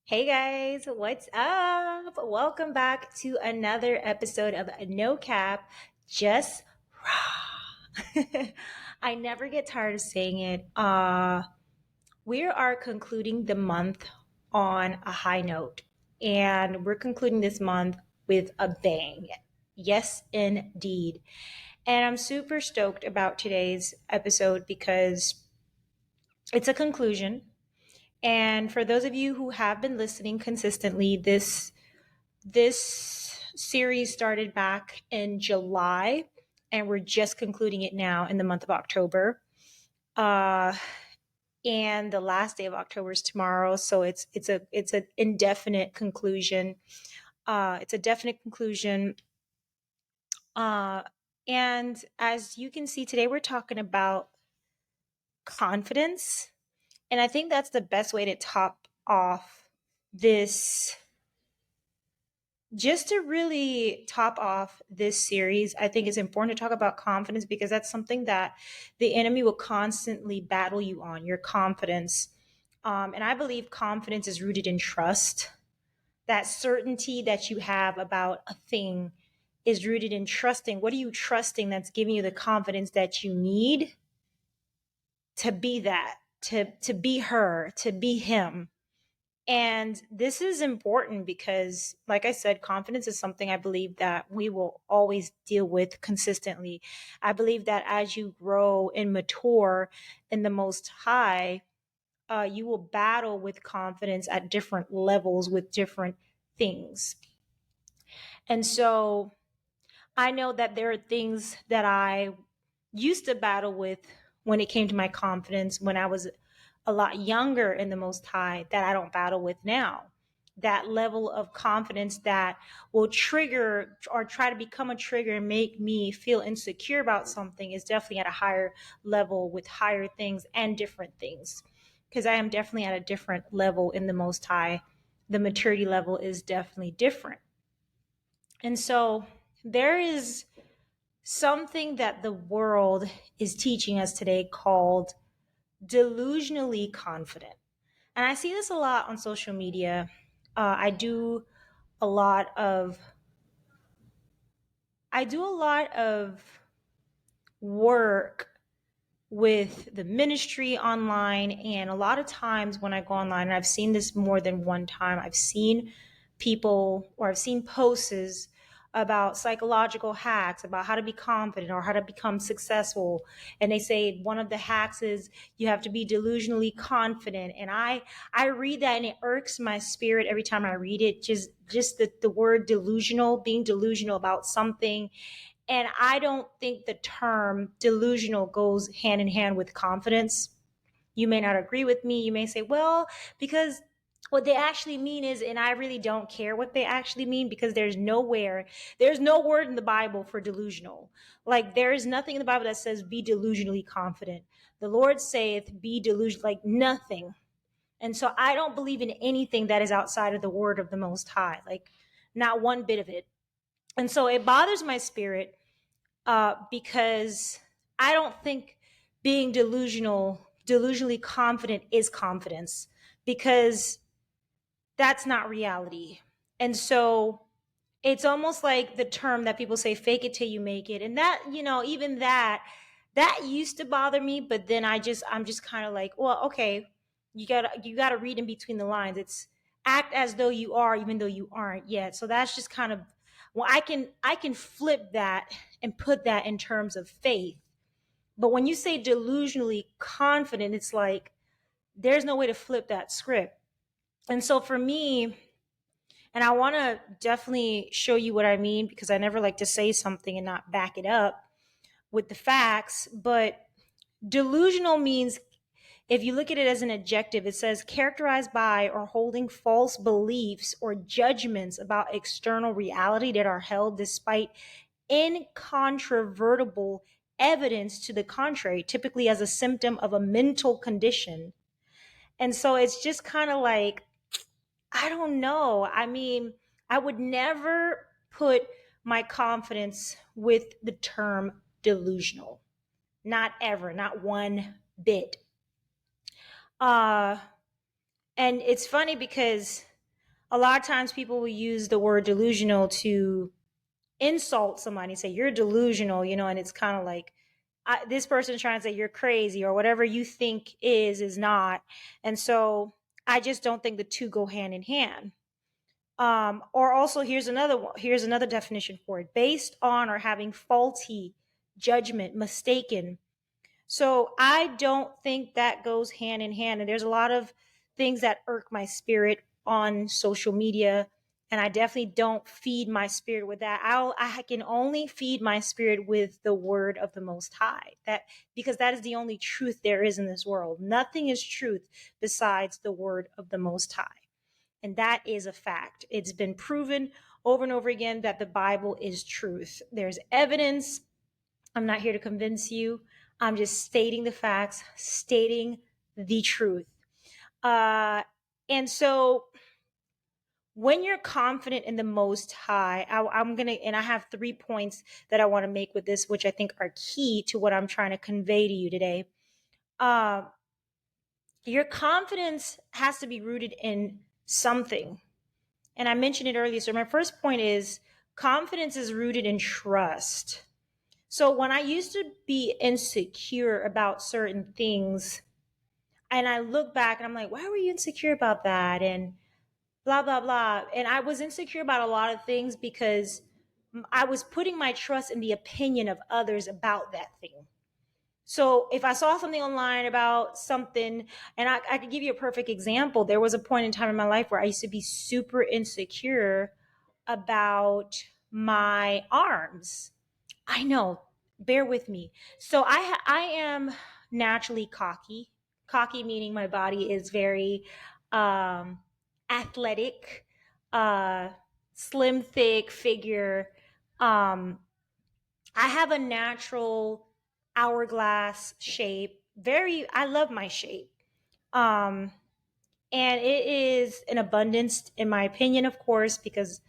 Hey guys, what's up? Welcome back to another episode of No Cap, Just Raw. I never get tired of saying it. We are concluding the month on a high note, and we're concluding this month with a bang. Yes, indeed. And I'm super stoked about today's episode because it's a conclusion. And for those of you who have been listening consistently, this series started back in July, and we're just concluding it now in the month of October. Uh, and the last day of October is tomorrow, so it's an indefinite conclusion. It's a definite conclusion. Uh, and as you can see today, we're talking about confidence, and I think that's the best way to top off this just to really top off this series. I think it's important to talk about confidence because that's something that the enemy will constantly battle you on, your confidence. And I believe confidence is rooted in trust. That certainty that you have about a thing is rooted in trusting. What are you trusting that's giving you the confidence that you need to be that, to be her, to be him? And this is important because, like I said, confidence is something I believe that we will always deal with consistently. I believe that as you grow and mature in the Most High, you will battle with confidence at different levels with different things. And so I know that there are things that I used to battle with when it came to my confidence when I was a lot younger in the Most High that I don't battle with now. That level of confidence that will trigger or try to become a trigger and make me feel insecure about something is definitely at a higher level with higher things and different things. Because I am definitely at a different level in the Most High. The maturity level is definitely different. And so there is something that the world is teaching us today called delusionally confident. And I see this a lot on social media. I do a lot of work with the ministry online, and a lot of times when I go online, and I've seen this more than one time, I've seen people or I've seen posts about psychological hacks about how to be confident or how to become successful, and they say one of the hacks is you have to be delusionally confident. And I read that and it irks my spirit every time I read it, just the word delusional, being delusional about something. And I don't think the term delusional goes hand in hand with confidence. You may not agree with me. You may say, well, because what they actually mean is, and I really don't care what they actually mean because there's no word in the Bible for delusional. Like there is nothing in the Bible that says be delusionally confident. The Lord saith be delusional, like nothing. And so I don't believe in anything that is outside of the word of the Most High, like not one bit of it. And so it bothers my spirit because I don't think being delusionally confident is confidence, because that's not reality. And so it's almost like the term that people say, fake it till you make it. And that, even that used to bother me, but then I'm just kind of like, well, okay, you gotta read in between the lines. It's act as though you are, even though you aren't yet. So that's just kind of, well, I can flip that and put that in terms of faith. But when you say delusionally confident, it's like there's no way to flip that script. And so for me, and I want to definitely show you what I mean because I never like to say something and not back it up with the facts. But delusional means, if you look at it as an adjective, it says characterized by or holding false beliefs or judgments about external reality that are held despite incontrovertible evidence to the contrary, typically as a symptom of a mental condition. And so it's just kind of like, I don't know. I mean, I would never put my confidence with the term delusional. Not ever, not one bit. Uh and it's funny because a lot of times people will use the word delusional to insult somebody, say you're delusional, and it's kind of like this person's trying to say you're crazy, or whatever you think is not. And so I just don't think the two go hand in hand. Or also, here's another definition for it: based on or having faulty judgment, mistaken. So I don't think that goes hand in hand. And there's a lot of things that irk my spirit on social media. And I definitely don't feed my spirit with that. I can only feed my spirit with the word of the Most High. That because that is the only truth there is in this world. Nothing is truth besides the word of the Most High. And that is a fact. It's been proven over and over again that the Bible is truth. There's evidence. I'm not here to convince you. I'm just stating the facts, stating the truth. And so when you're confident in the Most High, and I have 3 points that I want to make with this, which I think are key to what I'm trying to convey to you today. Your confidence has to be rooted in something. And I mentioned it earlier. So my first point is confidence is rooted in trust. So when I used to be insecure about certain things, and I look back and I'm like, why were you insecure about that? And blah, blah, blah. And I was insecure about a lot of things because I was putting my trust in the opinion of others about that thing. So if I saw something online about something, and I could give you a perfect example. There was a point in time in my life where I used to be super insecure about my arms. I know, bear with me. So I am naturally cocky. Cocky meaning my body is very athletic, uh, slim, thick figure. I have a natural hourglass shape. I love my shape. Um, and it is an abundance, in my opinion, of course, because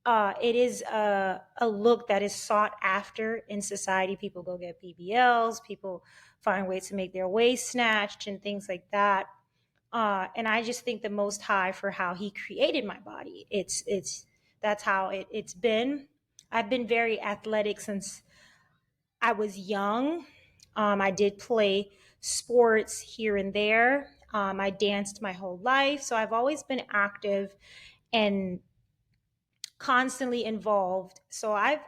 it is a look that is sought after in society. People go get BBLs, people find ways to make their waist snatched and things like that. And I just think the Most High for how He created my body. That's how it's been. I've been very athletic since I was young. I did play sports here and there. I danced my whole life, so I've always been active and constantly involved. So I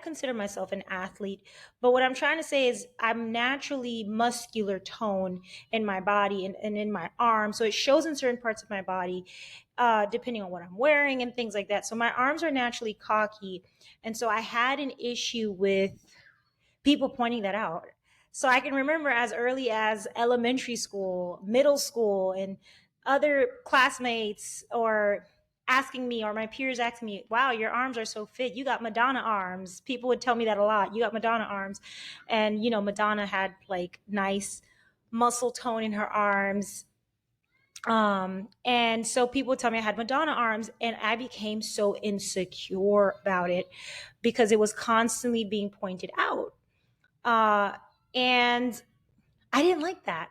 consider myself an athlete. But what I'm trying to say is I'm naturally muscular tone in my body and in my arms. So it shows in certain parts of my body, depending on what I'm wearing and things like that. So my arms are naturally cocky. And so I had an issue with people pointing that out. So I can remember as early as elementary school, middle school, and other classmates or asking me, or my peers asking me, wow, your arms are so fit. You got Madonna arms. People would tell me that a lot. You got Madonna arms. And, Madonna had like nice muscle tone in her arms. And so people would tell me I had Madonna arms, and I became so insecure about it because it was constantly being pointed out. Uh, and I didn't like that.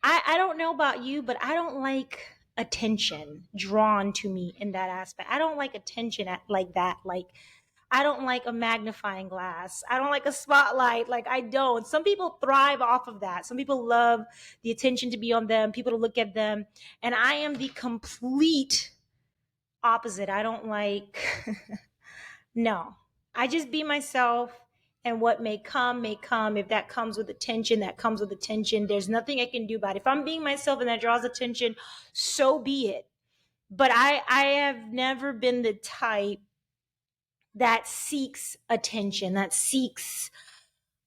I don't know about you, but I don't like attention drawn to me in that aspect. I don't like attention like that. Like, I don't like a magnifying glass. I don't like a spotlight. Like, I don't. Some people thrive off of that. Some people love the attention to be on them, people to look at them. And I am the complete opposite. I don't like, no, I just be myself, and what may come, may come. If that comes with attention, that comes with attention. There's nothing I can do about it. If I'm being myself and that draws attention, so be it. But I have never been the type that seeks attention, that seeks,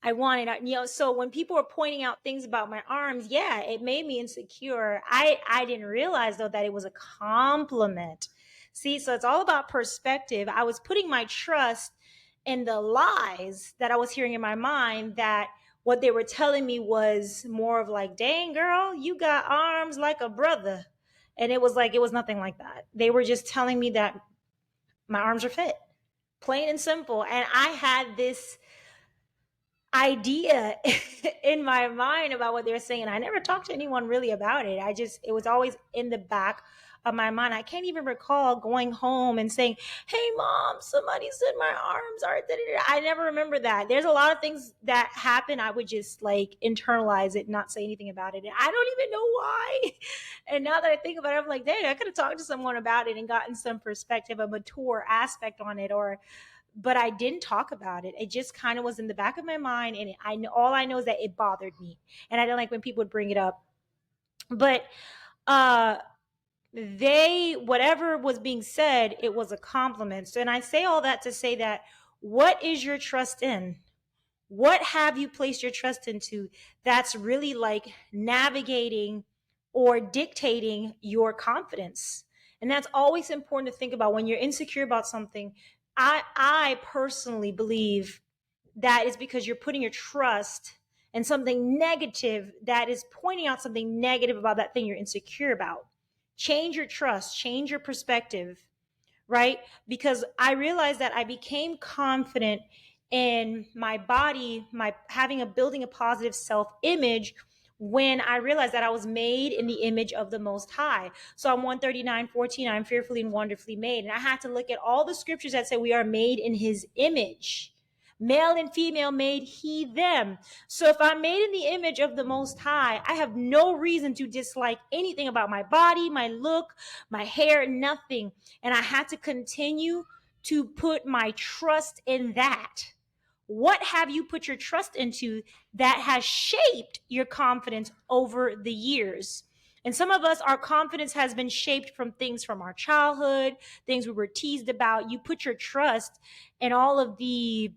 I want it, so when people were pointing out things about my arms, yeah, it made me insecure. I didn't realize though that it was a compliment. See, so it's all about perspective. I was putting my trust in the lies that I was hearing in my mind, that what they were telling me was more of like, dang girl, you got arms like a brother. And it was like, it was nothing like that. They were just telling me that my arms are fit, plain and simple. And I had this idea in my mind about what they were saying. I never talked to anyone really about it. It was always in the back of my mind. I can't even recall going home and saying, "Hey, mom, somebody said my arms are." Da-da-da." I never remember that. There's a lot of things that happen. I would just like internalize it, not say anything about it. And I don't even know why. And now that I think about it, I'm like, dang, I could have talked to someone about it and gotten some perspective, a mature aspect on it, or but I didn't talk about it. It just kind of was in the back of my mind, and I know all I know is that it bothered me, and I didn't like when people would bring it up. But uh, they whatever was being said, it was a compliment. So, and I say all that to say that what is your trust in? What have you placed your trust into that's really like navigating or dictating your confidence? And that's always important to think about when you're insecure about something. I personally believe that is because you're putting your trust in something negative that is pointing out something negative about that thing you're insecure about. Change your trust, change your perspective, right? Because I realized that I became confident in my body, my having a building a positive self-image when I realized that I was made in the image of the Most High. Psalm 139:14, I'm fearfully and wonderfully made. And I had to look at all the scriptures that say we are made in his image. Male and female made he them. So if I'm made in the image of the Most High, I have no reason to dislike anything about my body, my look, my hair, nothing. And I had to continue to put my trust in that. What have you put your trust into that has shaped your confidence over the years? And some of us, our confidence has been shaped from things from our childhood, things we were teased about. You put your trust in all of the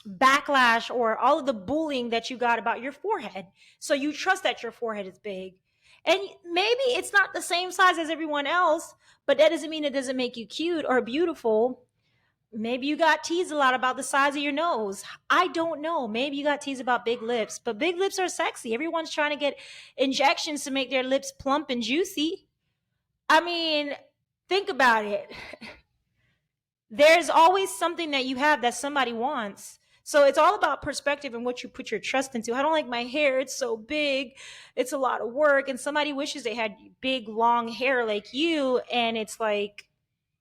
backlash or all of the bullying that you got about your forehead. So you trust that your forehead is big. And maybe it's not the same size as everyone else, but that doesn't mean it doesn't make you cute or beautiful. Maybe you got teased a lot about the size of your nose. I don't know. Maybe you got teased about big lips, but big lips are sexy. Everyone's trying to get injections to make their lips plump and juicy. I mean, think about it. There's always something that you have that somebody wants. So it's all about perspective and what you put your trust into. I don't like my hair. It's so big. It's a lot of work. And somebody wishes they had big, long hair like you. And it's like,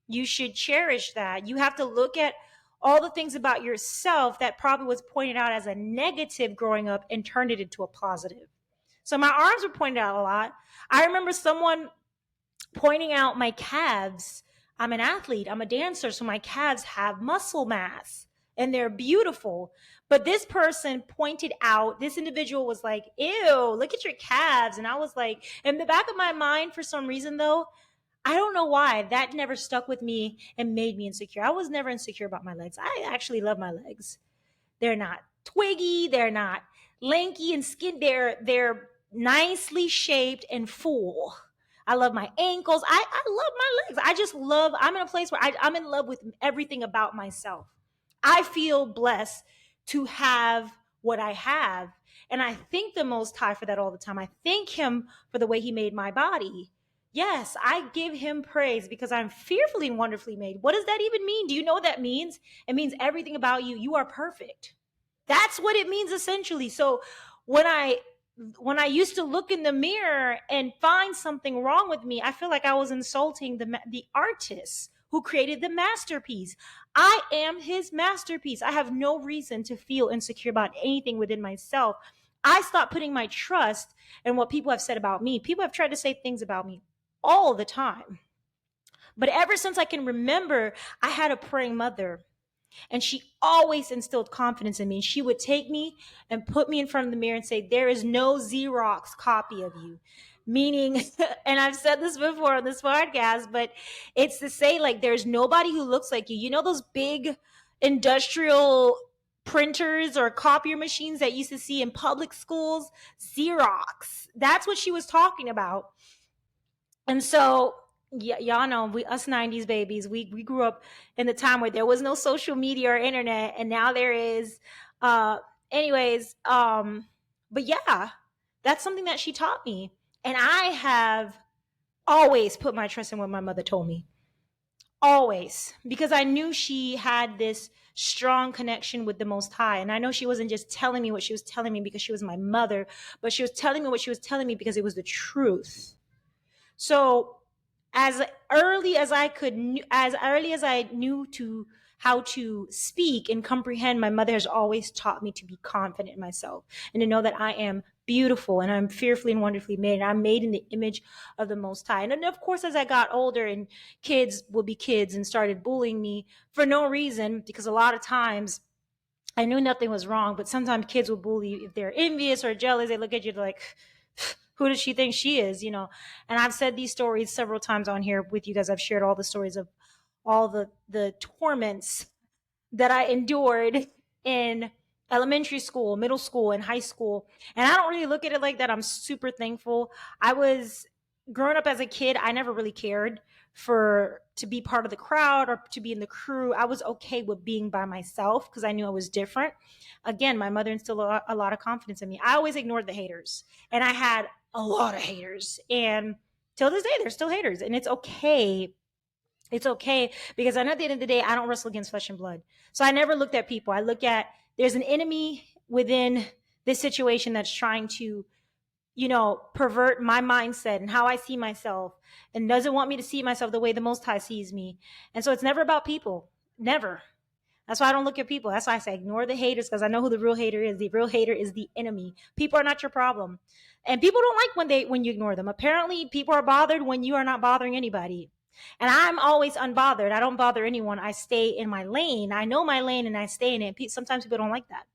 you should cherish that. You have to look at all the things about yourself that probably was pointed out as a negative growing up and turned it into a positive. So my arms were pointed out a lot. I remember someone pointing out my calves. I'm an athlete, I'm a dancer, so my calves have muscle mass and they're beautiful. But this person pointed out, this individual was like, ew, look at your calves. And I was like, in the back of my mind, for some reason though, I don't know why that never stuck with me and made me insecure. I was never insecure about my legs. I actually love my legs. They're not twiggy, they're not lanky and skin. They're nicely shaped and full. I love my ankles. I love my legs. I just love, I'm in a place where I'm in love with everything about myself. I feel blessed to have what I have. And I thank the Most High for that all the time. I thank him for the way he made my body. Yes, I give him praise because I'm fearfully and wonderfully made. What does that even mean? Do you know what that means? It means everything about you. You are perfect. That's what it means essentially. So when I used to look in the mirror and find something wrong with me, I feel like I was insulting the artist who created the masterpiece. I am his masterpiece. I have no reason to feel insecure about anything within myself. I stopped putting my trust in what people have said about me. People have tried to say things about me all the time. But ever since I can remember, I had a praying mother. And she always instilled confidence in me. She would take me and put me in front of the mirror and say, there is no Xerox copy of you. Meaning, and I've said this before on this podcast, but it's to say, like, there's nobody who looks like you. You know those big industrial printers or copier machines that you used to see in public schools? Xerox. That's what she was talking about. And so, yeah, y'all know us 90s babies, we grew up in the time where there was no social media or internet, and now there is. Uh, anyways, but yeah, that's something that she taught me. And I have always put my trust in what my mother told me. Always. Because I knew she had this strong connection with the Most High. And I know she wasn't just telling me what she was telling me because she was my mother, but she was telling me what she was telling me because it was the truth. So as early as I could, as early as I knew to how to speak and comprehend, my mother has always taught me to be confident in myself and to know that I am beautiful and I'm fearfully and wonderfully made and I'm made in the image of the Most High. And then, of course, as I got older and kids would be kids and started bullying me for no reason, because a lot of times I knew nothing was wrong, but sometimes kids will bully you if they're envious or jealous. They look at you like, who does she think she is? And I've said these stories several times on here with you guys. I've shared all the stories of all the torments that I endured in elementary school, middle school, and high school. And I don't really look at it like that. I'm super thankful. I was growing up as a kid, I never really cared for to be part of the crowd or to be in the crew. I was okay with being by myself because I knew I was different. Again, my mother instilled a lot of confidence in me. I always ignored the haters, and I had a lot of haters. And till this day, they're still haters, and it's okay. It's okay, because I know at the end of the day, I don't wrestle against flesh and blood. So I never looked at people. I look at, there's an enemy within this situation that's trying to, pervert my mindset and how I see myself, and doesn't want me to see myself the way the Most High sees me. And so it's never about people. Never. That's why I don't look at people. That's why I say ignore the haters, because I know who the real hater is. The real hater is the enemy. People are not your problem. And people don't like when you ignore them. Apparently, people are bothered when you are not bothering anybody. And I'm always unbothered. I don't bother anyone. I stay in my lane. I know my lane and I stay in it. Sometimes people don't like that.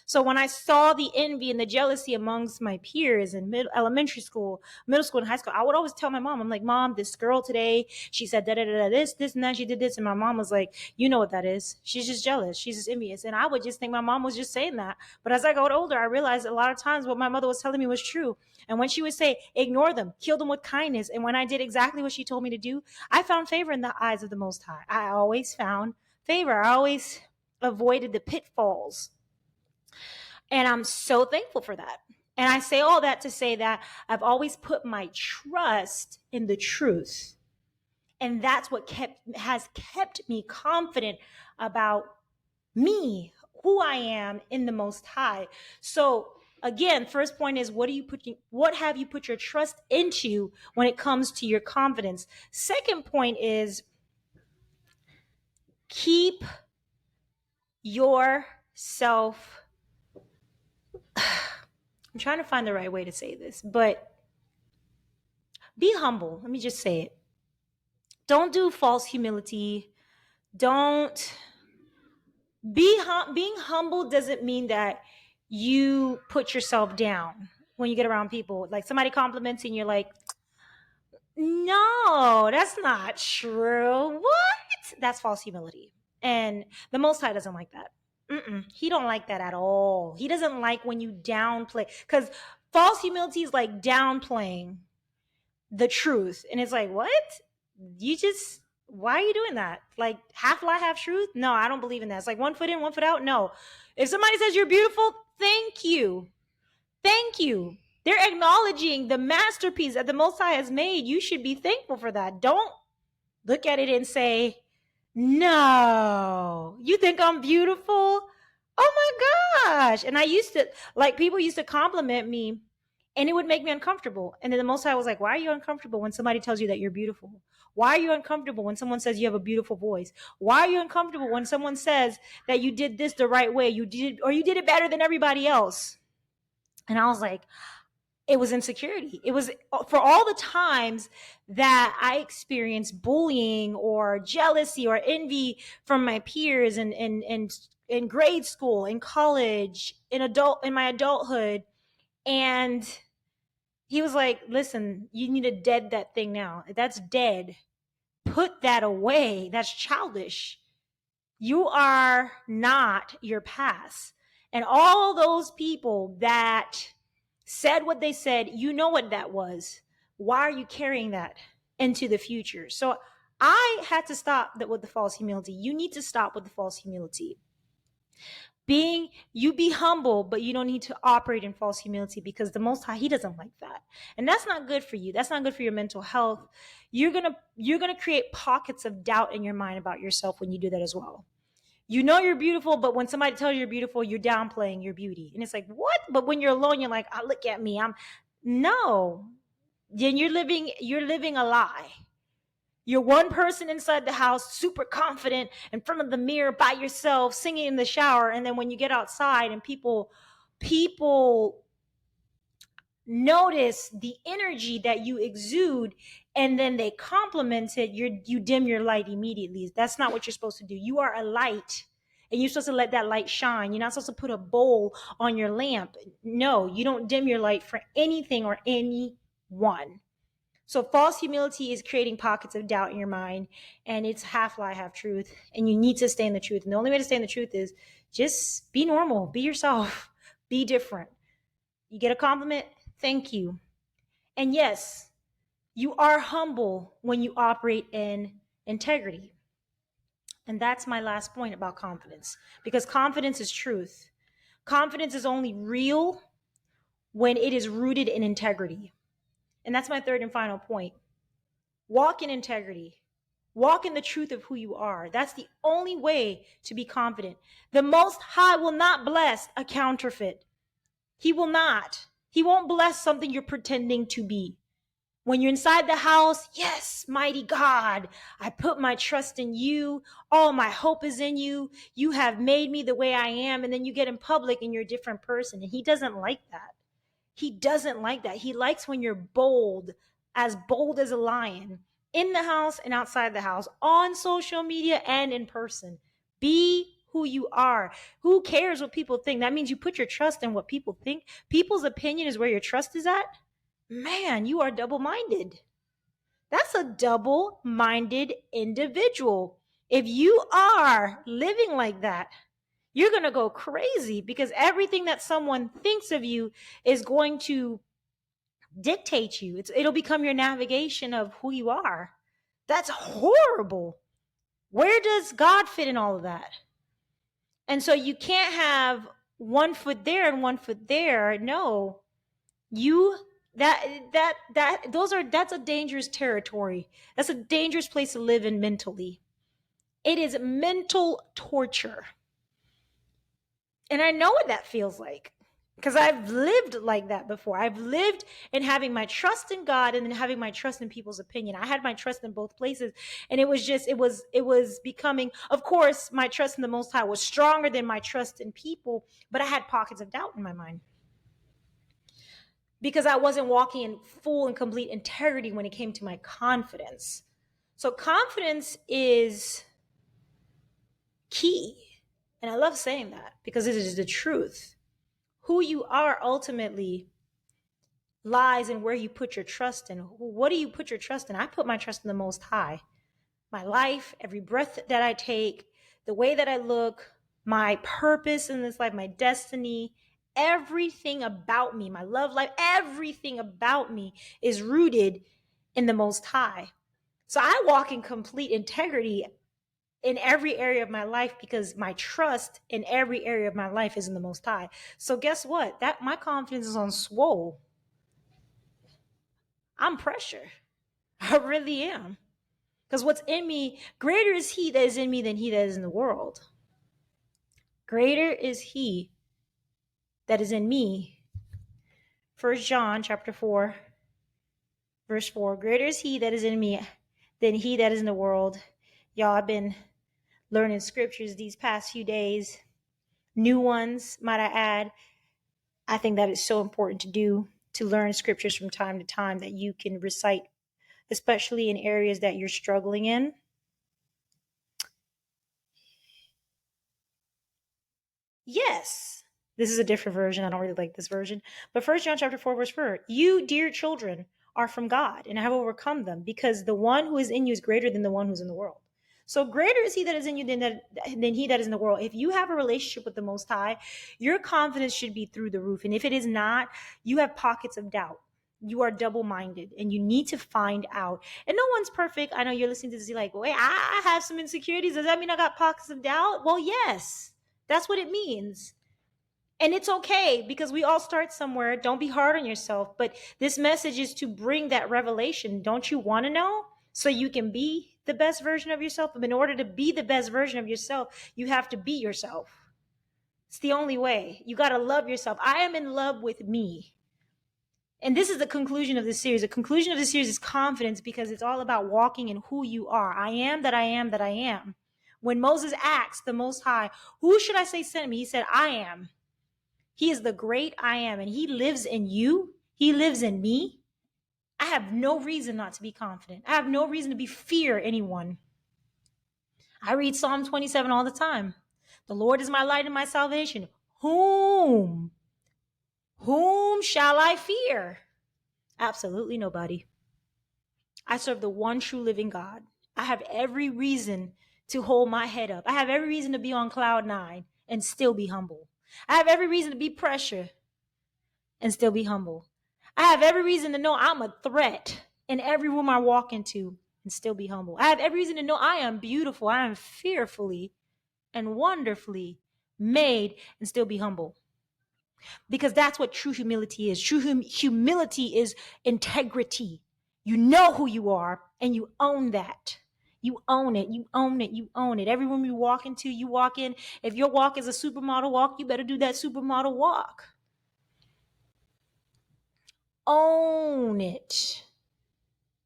So when I saw the envy and the jealousy amongst my peers in elementary school, middle school, and high school, I would always tell my mom, I'm like, Mom, this girl today, she said this, and that, she did this. And my mom was like, you know what that is. She's just jealous. She's just envious. And I would just think my mom was just saying that. But as I got older, I realized a lot of times what my mother was telling me was true. And when she would say, ignore them, kill them with kindness, and when I did exactly what she told me to do, I found favor in the eyes of the Most High. I always found favor. I always avoided the pitfalls. And I'm so thankful for that. And I say all that to say that I've always put my trust in the truth. And that's what has kept me confident about me, who I am in the Most High. So again, first point is, what have you put your trust into when it comes to your confidence? Second point is, keep yourself. I'm trying to find the right way to say this, but be humble. Let me just say it. Don't do false humility. Don't being humble doesn't mean that you put yourself down when you get around people. Like somebody compliments you and you're like, no, that's not true. What? That's false humility. And the Most High doesn't like that. He don't like that at all. He doesn't like when you downplay, because false humility is like downplaying the truth. And it's like, what? Why are you doing that? Like half lie, half truth? No, I don't believe in that. It's like 1 foot in, 1 foot out. No. If somebody says you're beautiful, thank you. Thank you. They're acknowledging the masterpiece that the Most High has made. You should be thankful for that. Don't look at it and say, no, you think I'm beautiful? Oh my gosh. And people used to compliment me and it would make me uncomfortable. And then the Most High was like, why are you uncomfortable when somebody tells you that you're beautiful? Why are you uncomfortable when someone says you have a beautiful voice? Why are you uncomfortable when someone says that you did this the right way? You did it better than everybody else. And I was like, it was insecurity. It was for all the times that I experienced bullying or jealousy or envy from my peers in grade school, in college, in my adulthood. And he was like, listen, you need to dead that thing now. That's dead. Put that away. That's childish. You are not your past. And all those people that said what they said, you know what that was. Why are you carrying that into the future? So I had to stop with the false humility. You need to stop with the false humility. You be humble, but you don't need to operate in false humility, because the Most High, He doesn't like that. And that's not good for you. That's not good for your mental health. You're gonna create pockets of doubt in your mind about yourself when you do that as well. You know you're beautiful, but when somebody tells you you're beautiful, you're downplaying your beauty. And it's like, what? But when you're alone, you're like, oh, look at me. No. Then you're living a lie. You're one person inside the house, super confident in front of the mirror by yourself, singing in the shower. And then when you get outside and people notice the energy that you exude and then they compliment it, you dim your light immediately. That's not what you're supposed to do. You are a light and you're supposed to let that light shine. You're not supposed to put a bowl on your lamp. No, you don't dim your light for anything or anyone. So false humility is creating pockets of doubt in your mind, and it's half lie, half truth. And you need to stay in the truth. And the only way to stay in the truth is just be normal, be yourself, be different. You get a compliment, thank you. And yes, you are humble when you operate in integrity. And that's my last point about confidence, because confidence is truth. Confidence is only real when it is rooted in integrity. And that's my third and final point. Walk in integrity. Walk in the truth of who you are. That's the only way to be confident. The Most High will not bless a counterfeit. He will not. He won't bless something you're pretending to be. When you're inside the house, yes, mighty God, I put my trust in you. All my hope is in you. You have made me the way I am. And then you get in public and you're a different person. And he doesn't like that. He doesn't like that. He likes when you're bold as a lion, in the house and outside the house, on social media and in person. Be who you are. Who cares what people think? That means you put your trust in what people think. People's opinion is where your trust is at. Man, you are double-minded. That's a double-minded individual. If you are living like that, you're going to go crazy, because everything that someone thinks of you is going to dictate you. It'll become your navigation of who you are. That's horrible. Where does God fit in all of that? And so you can't have one foot there and one foot there. No, that's a dangerous territory. That's a dangerous place to live in mentally. It is mental torture. And I know what that feels like, because I've lived like that before. I've lived in having my trust in God and then having my trust in people's opinion. I had my trust in both places. And it was becoming, of course, my trust in the Most High was stronger than my trust in people, but I had pockets of doubt in my mind, because I wasn't walking in full and complete integrity when it came to my confidence. So confidence is key. And I love saying that because it is the truth. Who you are ultimately lies in where you put your trust in. What do you put your trust in? I put my trust in the Most High. My life, every breath that I take, the way that I look, my purpose in this life, my destiny, everything about me, my love life, everything about me is rooted in the Most High. So I walk in complete integrity in every area of my life, because my trust in every area of my life is in the Most High. So guess what? That my confidence is on swole. I'm pressure. I really am. Because what's in me, greater is he that is in me than he that is in the world. Greater is he that is in me. 1 John chapter 4, verse 4. Greater is he that is in me than he that is in the world. Y'all, I've been learning scriptures these past few days. New ones, might I add. I think that is so important to do, to learn scriptures from time to time that you can recite, especially in areas that you're struggling in. Yes, this is a different version. I don't really like this version. But 1 John chapter 4, verse 4, you, dear children, are from God and have overcome them, because the one who is in you is greater than the one who's in the world. So greater is he that is in you than he that is in the world. If you have a relationship with the Most High, your confidence should be through the roof. And if it is not, you have pockets of doubt. You are double-minded and you need to find out. And no one's perfect. I know you're listening to this, you're like, wait, I have some insecurities. Does that mean I got pockets of doubt? Well, yes, that's what it means. And it's okay, because we all start somewhere. Don't be hard on yourself. But this message is to bring that revelation. Don't you want to know? So you can be the best version of yourself. But in order to be the best version of yourself, you have to be yourself. It's the only way. You got to love yourself. I am in love with me. And this is the conclusion of this series. The conclusion of this series is confidence, because it's all about walking in who you are. I am that I am that I am. When Moses asked the Most High, who should I say sent me? He said, I am. He is the great I am, and he lives in you. He lives in me. I have no reason not to be confident. I have no reason to be fear anyone. I read Psalm 27 all the time. The Lord is my light and my salvation. Whom shall I fear? Absolutely nobody. I serve the one true living God. I have every reason to hold my head up. I have every reason to be on cloud 9 and still be humble. I have every reason to be pressure and still be humble. I have every reason to know I'm a threat in every room I walk into and still be humble. I have every reason to know I am beautiful. I am fearfully and wonderfully made and still be humble. Because that's what true humility is. True humility is integrity. You know who you are and you own that. You own it. You own it. You own it. Every room you walk into, you walk in. If your walk is a supermodel walk, you better do that supermodel walk. Own it.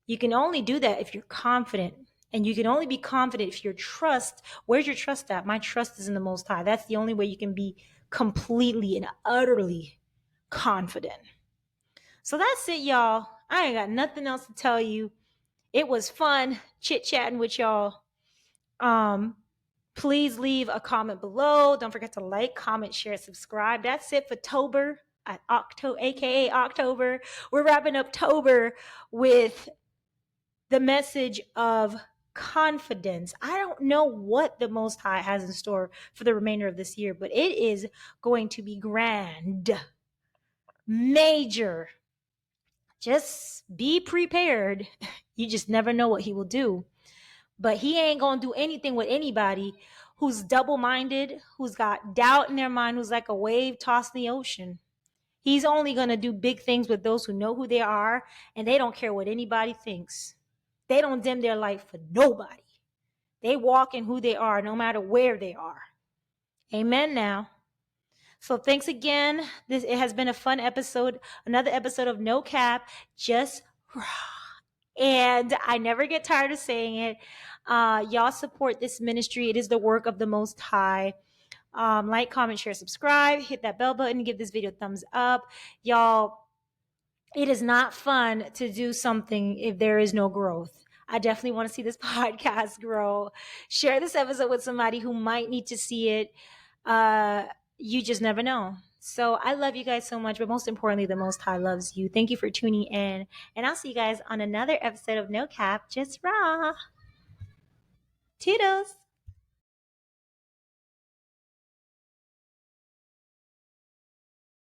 You can only do that if you're confident. And you can only be confident if your trust, where's your trust at? My trust is in the Most High. That's the only way you can be completely and utterly confident. So that's it, y'all. I ain't got nothing else to tell you. It was fun chit-chatting with y'all. Please leave a comment below. Don't forget to like, comment, share, subscribe. That's it for Tober, aka October. We're wrapping up Tober with the message of confidence. I don't know what the Most High has in store for the remainder of this year, but it is going to be grand, major. Just be prepared. You just never know what he will do. But he ain't going to do anything with anybody who's double-minded, who's got doubt in their mind, who's like a wave tossed in the ocean. He's only going to do big things with those who know who they are, and they don't care what anybody thinks. They don't dim their light for nobody. They walk in who they are, no matter where they are. Amen now. So thanks again. It has been a fun episode, another episode of No Cap, just raw. And I never get tired of saying it. Y'all support this ministry. It is the work of the Most High. Like, comment, share, subscribe. Hit that bell button. Give this video a thumbs up. Y'all, it is not fun to do something if there is no growth. I definitely want to see this podcast grow. Share this episode with somebody who might need to see it. You just never know. So I love you guys so much, but most importantly, the Most High loves you. Thank you for tuning in, and I'll see you guys on another episode of No Cap, Just Raw. Toodles.